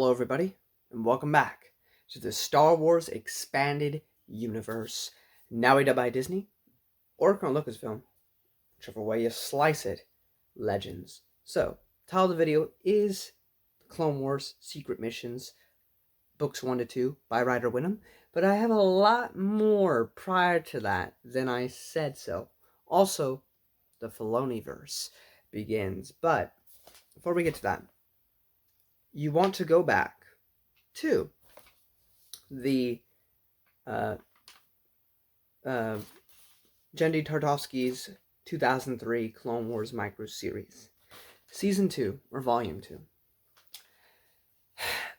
Hello everybody, and welcome back to the Star Wars Expanded Universe, now either by Disney or current Lucasfilm, whichever way you slice it, Legends. So, title of the video is Clone Wars Secret Missions, Books 1 to 2 by Ryder Winham, but I have a lot more prior to that than I said so. Also, the FiloniVerse begins, but before we get to that, you want to go back to the Genndy Tartakovsky's 2003 Clone Wars micro series, Season 2 or Volume 2.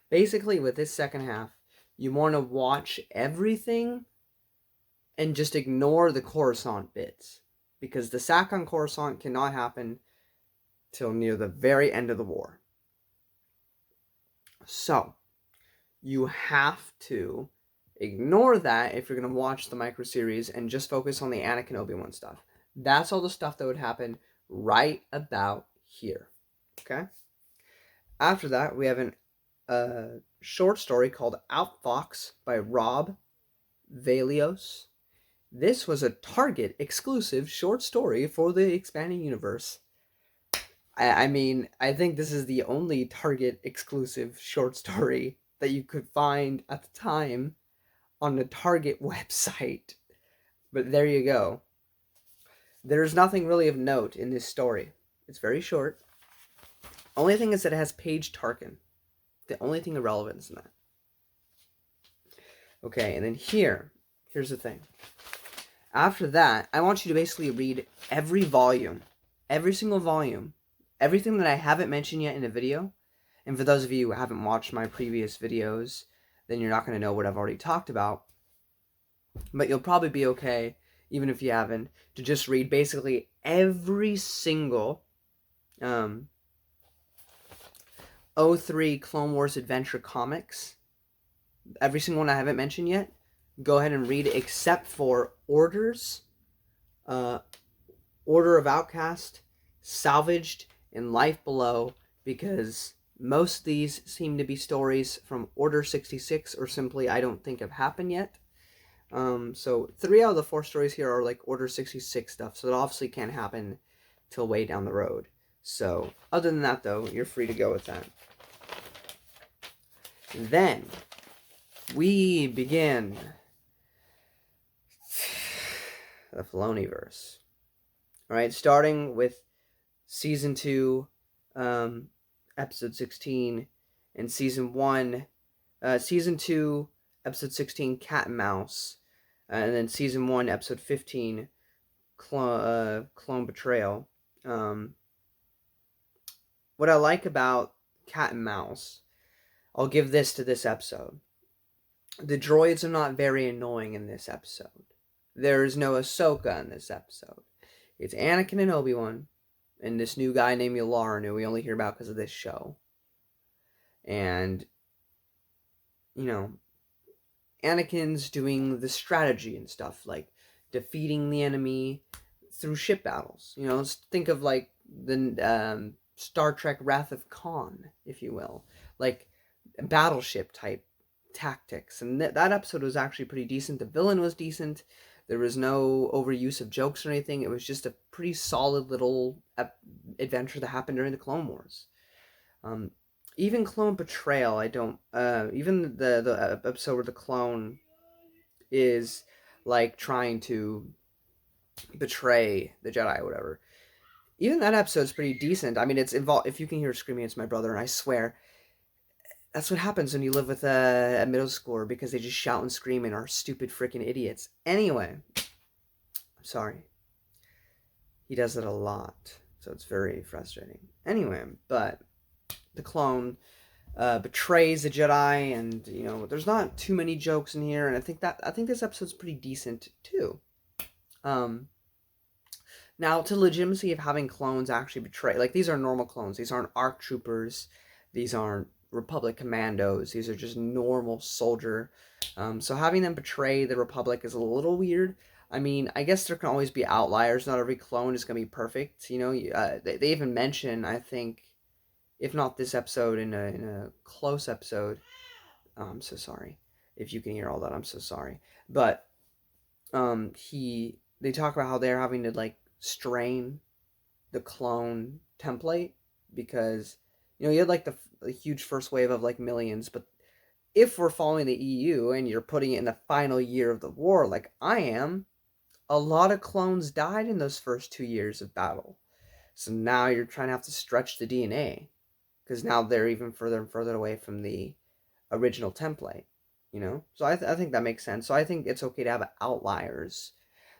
Basically, with this second half, you want to watch everything and just ignore the Coruscant bits, because the sack on Coruscant cannot happen till near the very end of the war. So, you have to ignore that if you're going to watch the micro series and just focus on the Anakin Obi-Wan stuff. That's all the stuff that would happen right about here. Okay? After that, we have a short story called Outfox by Rob Valios. This was a Target exclusive short story for the expanding universe. I mean, I think this is the only Target exclusive short story that you could find at the time on the Target website. But there you go. There's nothing really of note in this story. It's very short. Only thing is that it has Paige Tarkin. The only thing of relevance in that. Okay, and then here's the thing. After that, I want you to basically read every volume, every single volume, everything that I haven't mentioned yet in a video. And for those of you who haven't watched my previous videos, then you're not going to know what I've already talked about. But you'll probably be okay, even if you haven't, to just read basically every single 03 Clone Wars Adventure comics. Every single one I haven't mentioned yet. Go ahead and read it, except for Orders, Order of Outcast, Salvaged, and Life Below, because most of these seem to be stories from Order 66, or simply I don't think have happened yet. So 3 out of the 4 stories here are like Order 66 stuff, so it obviously can't happen till way down the road. So, other than that though, you're free to go with that. And then, we begin the FiloniVerse. Alright, starting with Season 2, Episode 16, and Season 1, Season 2, Episode 16, Cat and Mouse, and then Season 1, Episode 15, Clone Betrayal. What I like about Cat and Mouse, I'll give this to this episode. The droids are not very annoying in this episode. There is no Ahsoka in this episode. It's Anakin and Obi-Wan, and this new guy named Yularen, who we only hear about because of this show. And, you know, Anakin's doing the strategy and stuff, like defeating the enemy through ship battles. You know, let's think of like the Star Trek Wrath of Khan, if you will. Like battleship type tactics. And that episode was actually pretty decent. The villain was decent. There was no overuse of jokes or anything. It was just a pretty solid little adventure that happened during the Clone Wars. Even Clone Betrayal, I don't... even the episode where the clone is, like, trying to betray the Jedi or whatever. Even that episode's pretty decent. I mean, it's involved... If you can hear screaming, it's my brother, and I swear... That's what happens when you live with a middle schooler, because they just shout and scream and are stupid freaking idiots. Anyway, I'm sorry. He does it a lot, so it's very frustrating. Anyway, but the clone betrays the Jedi, and you know, there's not too many jokes in here, and I think this episode's pretty decent too. Now, to the legitimacy of having clones actually betray, like these are normal clones. These aren't ARC troopers. These aren't Republic commandos. These are just normal soldier. So having them betray the Republic is a little weird. I mean, I guess there can always be outliers. Not every clone is going to be perfect. You know, they even mention, I think, if not this episode, in a close episode. I'm so sorry. If you can hear all that, I'm so sorry. But they talk about how they're having to like strain the clone template because you had like the huge first wave of like millions, but if we're following the EU and you're putting it in the final year of the war, like I am, a lot of clones died in those first 2 years of battle. So now you're trying to have to stretch the DNA because now they're even further and further away from the original template, So I think that makes sense. So I think it's okay to have outliers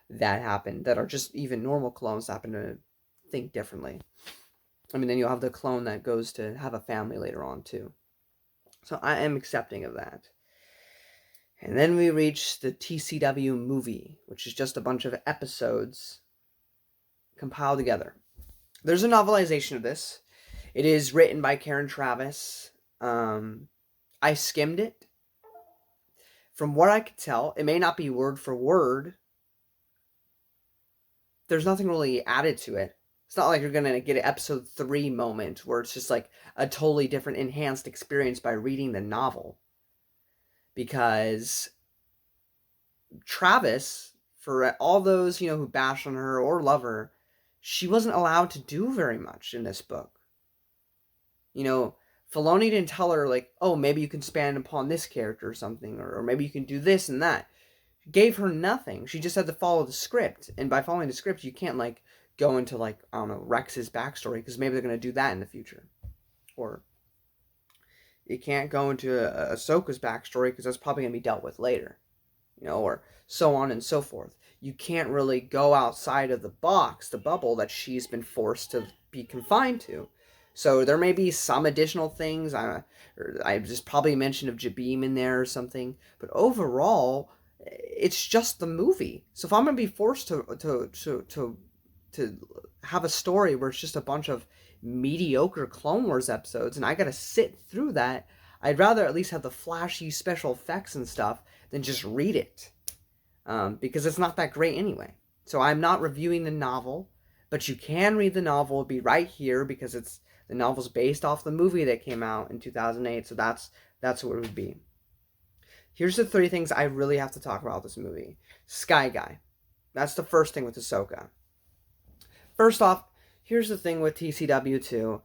that happen that are just even normal clones that happen to think differently. I mean, then you'll have the clone that goes to have a family later on too. So I am accepting of that. And then we reach the TCW movie, which is just a bunch of episodes compiled together. There's a novelization of this. It is written by Karen Traviss. I skimmed it. From what I could tell, it may not be word for word. There's nothing really added to it. It's not like you're going to get an episode 3 moment where it's just like a totally different enhanced experience by reading the novel. Because Travis, for all those, who bash on her or love her, she wasn't allowed to do very much in this book. Filoni didn't tell her, like, oh, maybe you can expand upon this character or something, or maybe you can do this and that. Gave her nothing. She just had to follow the script. And by following the script, you can't, like, go into, like, I don't know, Rex's backstory, because maybe they're going to do that in the future. Or you can't go into Ahsoka's backstory, because that's probably going to be dealt with later. Or so on and so forth. You can't really go outside of the box, the bubble that she's been forced to be confined to. So there may be some additional things. I just probably mentioned of Jabim in there or something. But overall, it's just the movie. So if I'm going to be forced to have a story where it's just a bunch of mediocre Clone Wars episodes and I got to sit through that, I'd rather at least have the flashy special effects and stuff than just read it. Because it's not that great anyway. So I'm not reviewing the novel, but you can read the novel. It'll be right here because the novel's based off the movie that came out in 2008. So that's what it would be. Here's the 3 things I really have to talk about this movie. Sky Guy. That's the first thing with Ahsoka. First off, here's the thing with TCW too.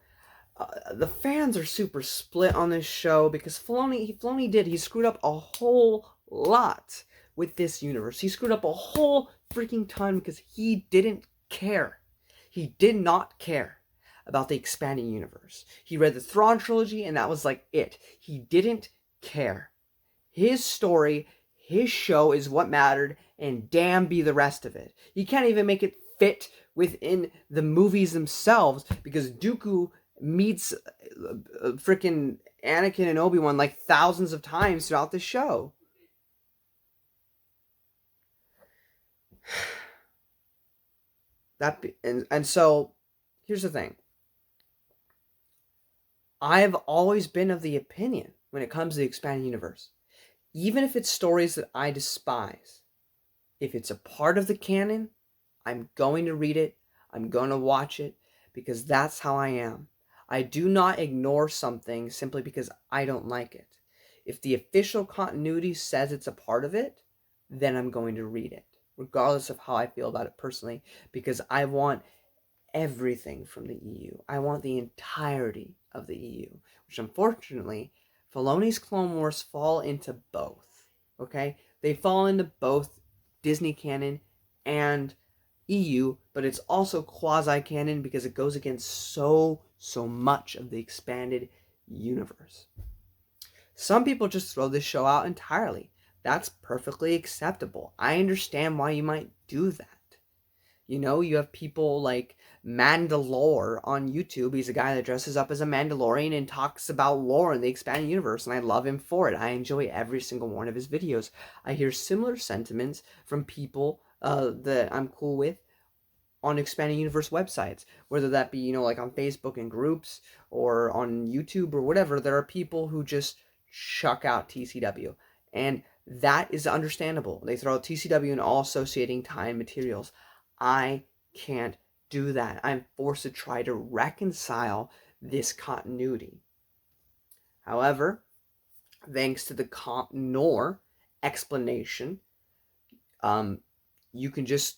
The fans are super split on this show because Filoni he screwed up a whole lot with this universe. He screwed up a whole freaking ton because he didn't care. He did not care about the expanding universe. He read the Thrawn trilogy and that was like it. He didn't care. His story, his show is what mattered, and damn be the rest of it. You can't even make it fit within the movies themselves because Dooku meets freaking Anakin and Obi-Wan like thousands of times throughout the show. So here's the thing. I've always been of the opinion when it comes to the expanded universe, even if it's stories that I despise, if it's a part of the canon, I'm going to read it, I'm going to watch it, because that's how I am. I do not ignore something simply because I don't like it. If the official continuity says it's a part of it, then I'm going to read it, regardless of how I feel about it personally, because I want everything from the EU. I want the entirety of the EU, which unfortunately, Filoni's Clone Wars fall into both, okay? They fall into both Disney canon and EU, but it's also quasi-canon because it goes against so much of the expanded universe. Some people just throw this show out entirely. That's perfectly acceptable. I understand why you might do that. You have people like Mandalore on YouTube. He's a guy that dresses up as a Mandalorian and talks about lore in the expanded universe, and I love him for it. I enjoy every single one of his videos. I hear similar sentiments from people that I'm cool with on expanded universe websites, whether that be, like on Facebook and groups or on YouTube or whatever. There are people who just chuck out TCW, and that is understandable. They throw out TCW and all associating time materials. I can't do that. I'm forced to try to reconcile this continuity. However, thanks to the Nor explanation, you can just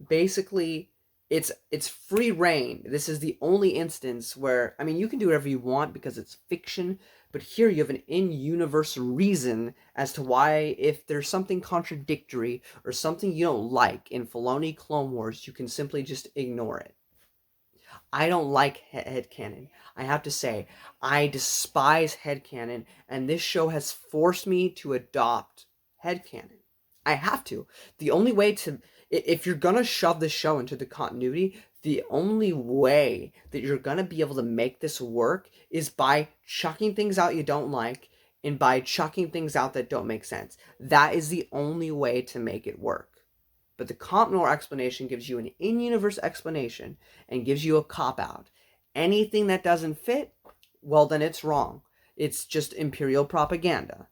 basically, it's free reign. This is the only instance where, I mean, you can do whatever you want because it's fiction, but here you have an in-universe reason as to why, if there's something contradictory or something you don't like in Filoni Clone Wars, you can simply just ignore it. I don't like headcanon. I have to say, I despise headcanon, and this show has forced me to adopt headcanon. I have to. The only way to, if you're gonna shove this show into the continuity, the only way that you're gonna be able to make this work is by chucking things out you don't like and by chucking things out that don't make sense. That is the only way to make it work. But the comp noir explanation gives you an in-universe explanation and gives you a cop-out. Anything that doesn't fit, well, then it's wrong. It's just imperial propaganda.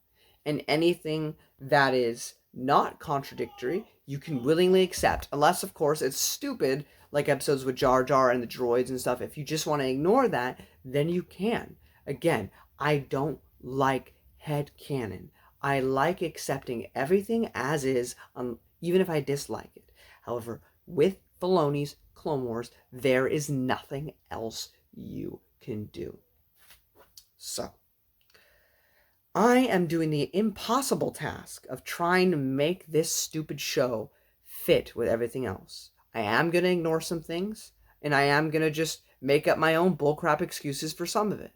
And anything that is not contradictory, you can willingly accept. Unless, of course, it's stupid, like episodes with Jar Jar and the droids and stuff. If you just want to ignore that, then you can. Again, I don't like headcanon. I like accepting everything as is, even if I dislike it. However, with Filoni's Clone Wars, there is nothing else you can do. So, I am doing the impossible task of trying to make this stupid show fit with everything else. I am going to ignore some things, and I am going to just make up my own bullcrap excuses for some of it.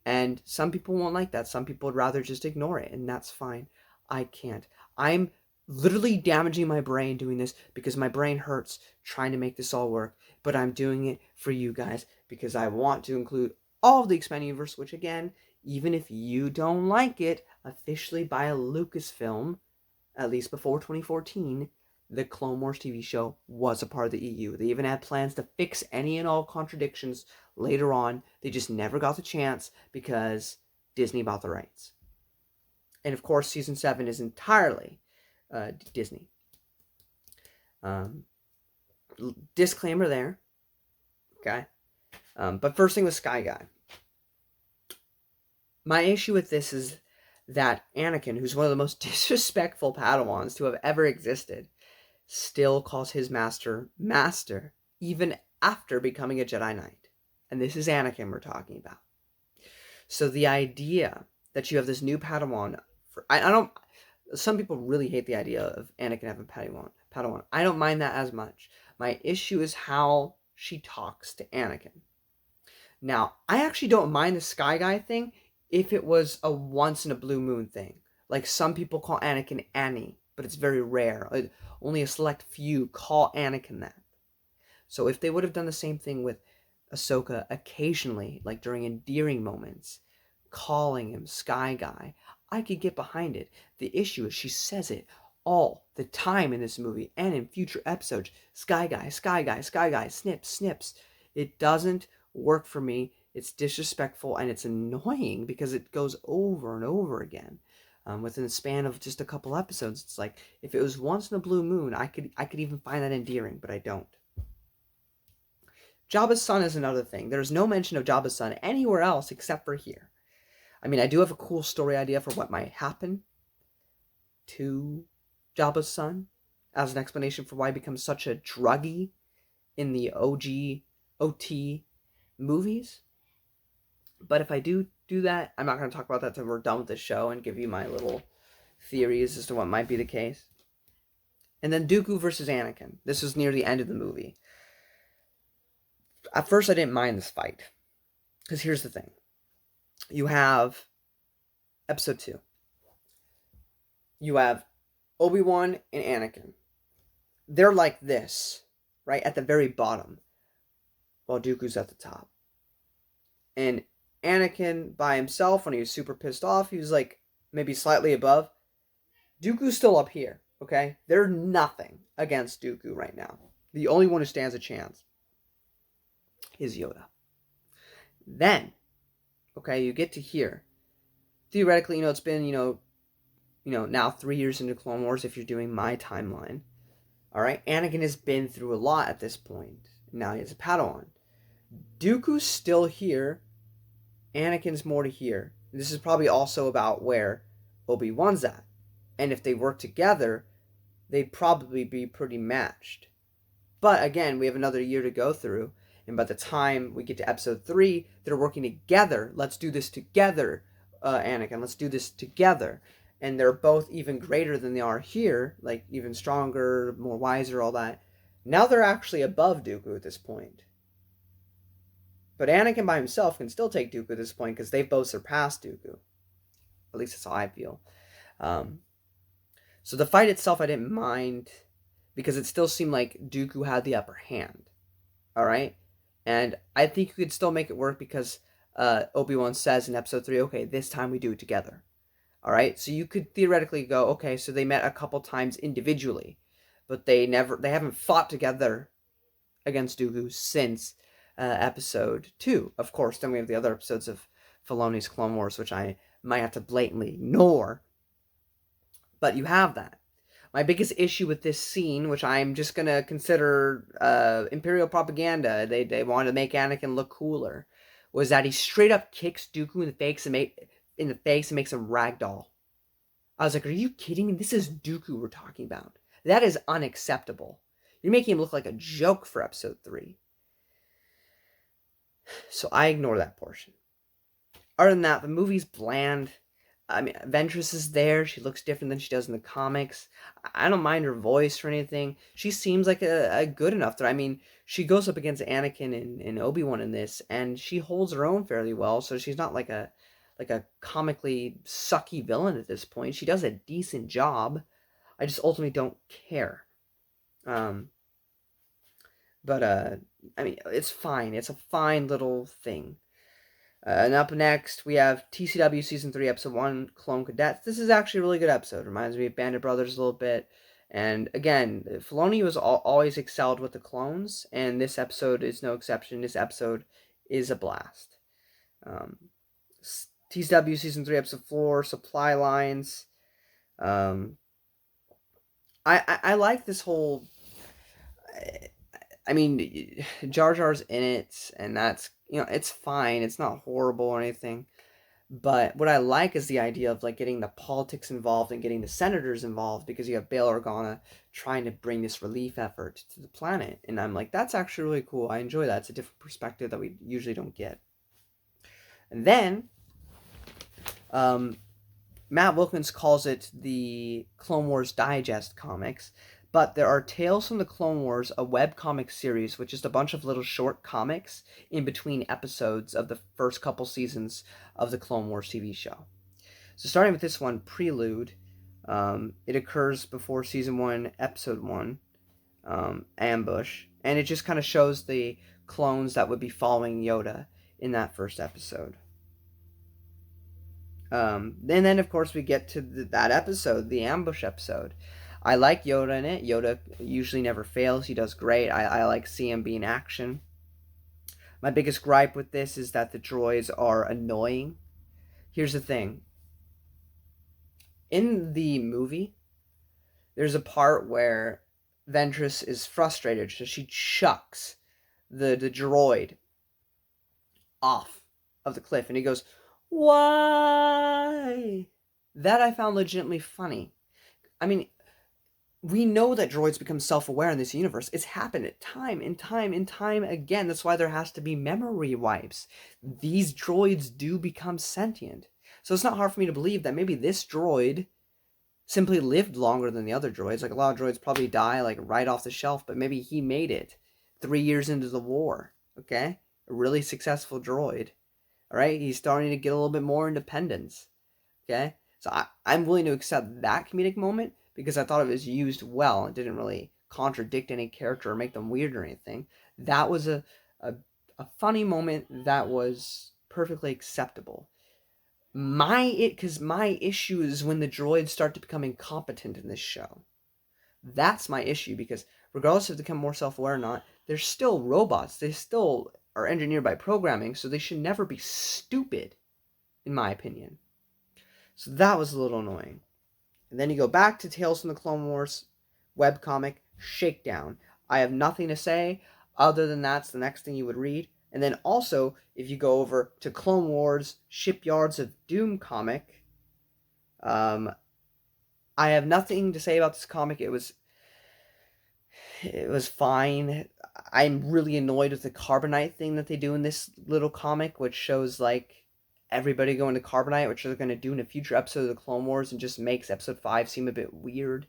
And some people won't like that. Some people would rather just ignore it, and that's fine. I can't. I'm literally damaging my brain doing this because my brain hurts trying to make this all work, but I'm doing it for you guys because I want to include all of the expanded universe, which again, even if you don't like it, officially by a Lucasfilm, at least before 2014, the Clone Wars TV show was a part of the EU. They even had plans to fix any and all contradictions later on. They just never got the chance because Disney bought the rights. And of course, season 7 is entirely Disney. Disclaimer there. Okay. But first thing with Sky Guy. My issue with this is that Anakin, who's one of the most disrespectful Padawans to have ever existed, still calls his master, even after becoming a Jedi Knight. And this is Anakin we're talking about. So the idea that you have this new Padawan, some people really hate the idea of Anakin having Padawan. I don't mind that as much. My issue is how she talks to Anakin. Now, I actually don't mind the Sky Guy thing if it was a once in a blue moon thing. Like some people call Anakin Annie, but it's very rare. Only a select few call Anakin that. So if they would have done the same thing with Ahsoka occasionally, like during endearing moments, calling him Sky Guy, I could get behind it. The issue is she says it all the time in this movie and in future episodes. Sky Guy, Sky Guy, Sky Guy, snips, snips. It doesn't work for me. It's disrespectful and it's annoying because it goes over and over again. Within the span of just a couple episodes, it's like, if it was once in a blue moon, I could even find that endearing, but I don't. Jabba's son is another thing. There's no mention of Jabba's son anywhere else except for here. I mean, I do have a cool story idea for what might happen to Jabba's son as an explanation for why he becomes such a druggie in the OT movies. But if I do that, I'm not going to talk about that until we're done with the show and give you my little theories as to what might be the case. And then Dooku versus Anakin. This was near the end of the movie. At first, I didn't mind this fight. Because here's the thing. You have episode 2. You have Obi-Wan and Anakin. They're like this, right? At the very bottom. While Dooku's at the top. And Anakin by himself, when he was super pissed off, he was like maybe slightly above. Dooku's still up here, okay? They're nothing against Dooku right now. The only one who stands a chance is Yoda. Then, okay, you get to here. Theoretically, it's been, now 3 years into Clone Wars if you're doing my timeline. All right, Anakin has been through a lot at this point. Now he has a Padawan. Dooku's still here. Anakin's more to here. This is probably also about where Obi-Wan's at. And if they work together, they'd probably be pretty matched. But again, we have another year to go through. And by the time we get to episode 3, they're working together. Let's do this together, Anakin. Let's do this together. And they're both even greater than they are here. Like, even stronger, more wiser, all that. Now they're actually above Dooku at this point. But Anakin by himself can still take Dooku at this point because they've both surpassed Dooku. At least that's how I feel. So the fight itself I didn't mind because it still seemed like Dooku had the upper hand. Alright? And I think you could still make it work because Obi-Wan says in episode 3, okay, this time we do it together. Alright? So you could theoretically go, okay, so they met a couple times individually, but they haven't fought together against Dooku since episode 2. Of course, then we have the other episodes of Filoni's Clone Wars, which I might have to blatantly ignore. But you have that. My biggest issue with this scene, which I'm just going to consider Imperial propaganda, they wanted to make Anakin look cooler, was that he straight up kicks Dooku in the face and makes him ragdoll. I was like, are you kidding me? This is Dooku we're talking about. That is unacceptable. You're making him look like a joke for episode 3. So I ignore that portion. Other than that, the movie's bland. I mean, Ventress is there. She looks different than she does in the comics. I don't mind her voice or anything. She seems like a good enough threat. I mean, she goes up against Anakin and Obi-Wan in this, and she holds her own fairly well, so she's not like a comically sucky villain at this point. She does a decent job. I just ultimately don't care. But I mean, it's fine. It's a fine little thing. And up next, we have TCW Season 3, Episode 1, Clone Cadets. This is actually a really good episode. Reminds me of Band of Brothers a little bit. And again, Filoni was always excelled with the clones, and this episode is no exception. This episode is a blast. TCW Season 3, Episode 4, Supply Lines. I like this whole... I mean, Jar Jar's in it, and that's, it's fine. It's not horrible or anything. But what I like is the idea of, like, getting the politics involved and getting the senators involved, because you have Bail Organa trying to bring this relief effort to the planet. And I'm like, that's actually really cool. I enjoy that. It's a different perspective that we usually don't get. And then, Matt Wilkins calls it the Clone Wars Digest comics. But there are Tales from the Clone Wars, a webcomic series, which is a bunch of little short comics in between episodes of the first couple seasons of the Clone Wars TV show. So starting with this one, Prelude, it occurs before Season 1, Episode 1, Ambush, and it just kind of shows the clones that would be following Yoda in that first episode. And then, of course, we get to that episode, the Ambush episode. I like Yoda in it. Yoda usually never fails. He does great. I like seeing him be in action. My biggest gripe with this is that the droids are annoying. Here's the thing. In the movie, there's a part where Ventress is frustrated, so she chucks the droid off of the cliff, and he goes, "Why?" That I found legitimately funny. I mean, we know that droids become self-aware in this universe. It's happened time and time and time again. That's why there has to be memory wipes. These droids do become sentient. So it's not hard for me to believe that maybe this droid simply lived longer than the other droids. Like, a lot of droids probably die, like, right off the shelf, but maybe he made it 3 years into the war, okay? A really successful droid, all right? He's starting to get a little bit more independence, okay? So I'm willing to accept that comedic moment, because I thought it was used well. It didn't really contradict any character or make them weird or anything. That was a funny moment that was perfectly acceptable. My issue is when the droids start to become incompetent in this show. That's my issue, because regardless if they become more self-aware or not, they're still robots. They still are engineered by programming, so they should never be stupid, in my opinion. So that was a little annoying. And then you go back to Tales from the Clone Wars webcomic, Shakedown. I have nothing to say other than that's the next thing you would read. And then also, if you go over to Clone Wars Shipyards of Doom comic, I have nothing to say about this comic. It was fine. I'm really annoyed with the carbonite thing that they do in this little comic, which shows like everybody going to carbonite, which they're going to do in a future episode of the Clone Wars, and just makes episode 5 seem a bit weird.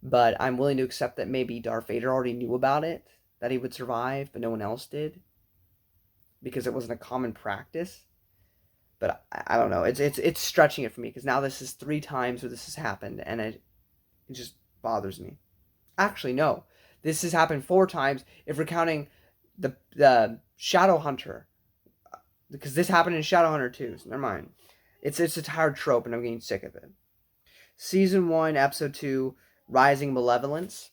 But I'm willing to accept that maybe Darth Vader already knew about it, that he would survive, but no one else did, because it wasn't a common practice. But I don't know. It's stretching it for me, because now this is 3 times where this has happened, and it just bothers me. Actually, no. This has happened 4 times if we're counting the Shadowhunter, because this happened in Shadowhunter too. So never mind. It's a tired trope, and I'm getting sick of it. Season 1, Episode 2, Rising Malevolence.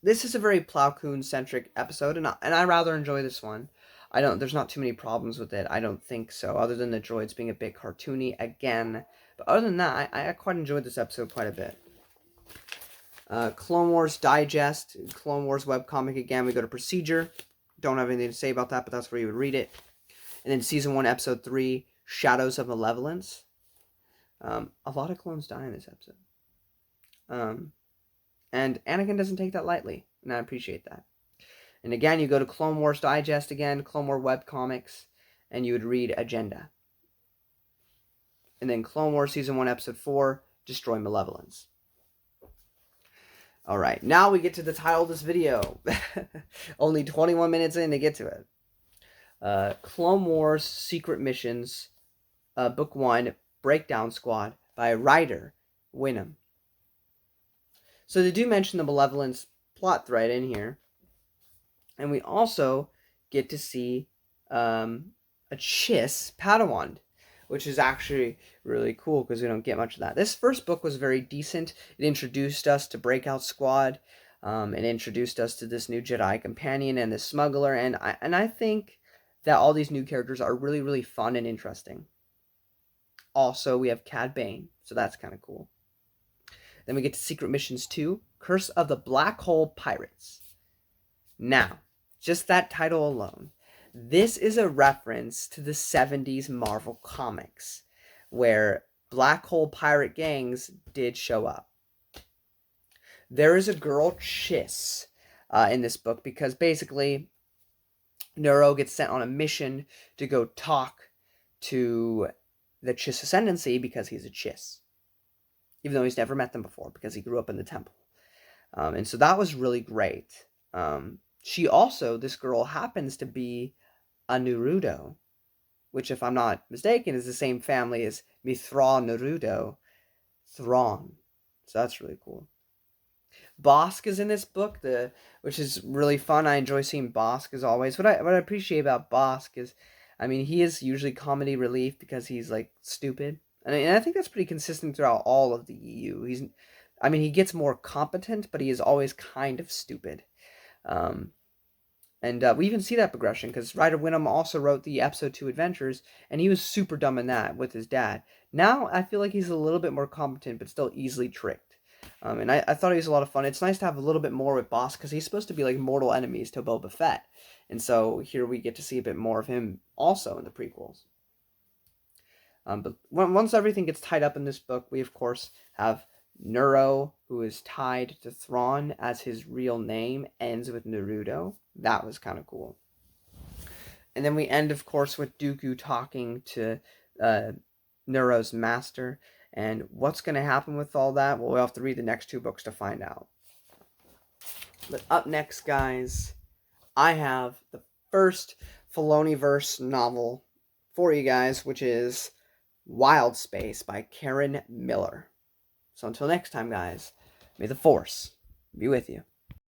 This is a very Plow Koon-centric episode, and I rather enjoy this one. There's not too many problems with it. I don't think so, other than the droids being a bit cartoony again. But other than that, I quite enjoyed this episode quite a bit. Clone Wars Digest, Clone Wars webcomic again. We go to Procedure. Don't have anything to say about that, but that's where you would read it. And then Season 1, Episode 3, Shadows of Malevolence. A lot of clones die in this episode. And Anakin doesn't take that lightly, and I appreciate that. And again, you go to Clone Wars Digest again, Clone Wars webcomics, and you would read Agenda. And then Clone Wars Season 1, Episode 4, Destroy Malevolence. Alright, now we get to the title of this video. Only 21 minutes in to get to it. Clone Wars Secret Missions, Book 1, Breakdown Squad by Ryder Winham. So they do mention the Malevolence plot thread in here. And we also get to see a Chiss Padawan, which is actually really cool because we don't get much of that. This first book was very decent. It introduced us to Breakout Squad. It introduced us to this new Jedi companion and the smuggler. And I think that all these new characters are really, really fun and interesting. Also, we have Cad Bane, so that's kind of cool. Then we get to Secret Missions 2, Curse of the Black Hole Pirates. Now, just that title alone. This is a reference to the 70s Marvel Comics, where black hole pirate gangs did show up. There is a girl, Chiss, in this book, because basically, Nero gets sent on a mission to go talk to the Chiss Ascendancy because he's a Chiss. Even though he's never met them before, because he grew up in the temple. And so that was really great. She also, this girl, happens to be a Naruto, which, if I'm not mistaken, is the same family as Mithra Naruto, Thrawn. So that's really cool. Bosk is in this book, which is really fun. I enjoy seeing Bosk as always. What I appreciate about Bosk is, I mean, he is usually comedy relief because he's like stupid. And I think that's pretty consistent throughout all of the EU. He gets more competent, but he is always kind of stupid. And we even see that progression, because Ryder Winham also wrote the Episode 2 Adventures, and he was super dumb in that with his dad. Now, I feel like he's a little bit more competent, but still easily tricked. And I thought he was a lot of fun. It's nice to have a little bit more with Bosk, because he's supposed to be like mortal enemies to Boba Fett. And so here we get to see a bit more of him also in the prequels. But once everything gets tied up in this book, we, of course, have Nero, who is tied to Thrawn as his real name, ends with Naruto. That was kind of cool. And then we end, of course, with Dooku talking to Nero's master. And what's going to happen with all that? Well, we'll have to read the next 2 books to find out. But up next, guys, I have the first FiloniVerse novel for you guys, which is Wild Space by Karen Miller. So until next time, guys, may the Force be with you.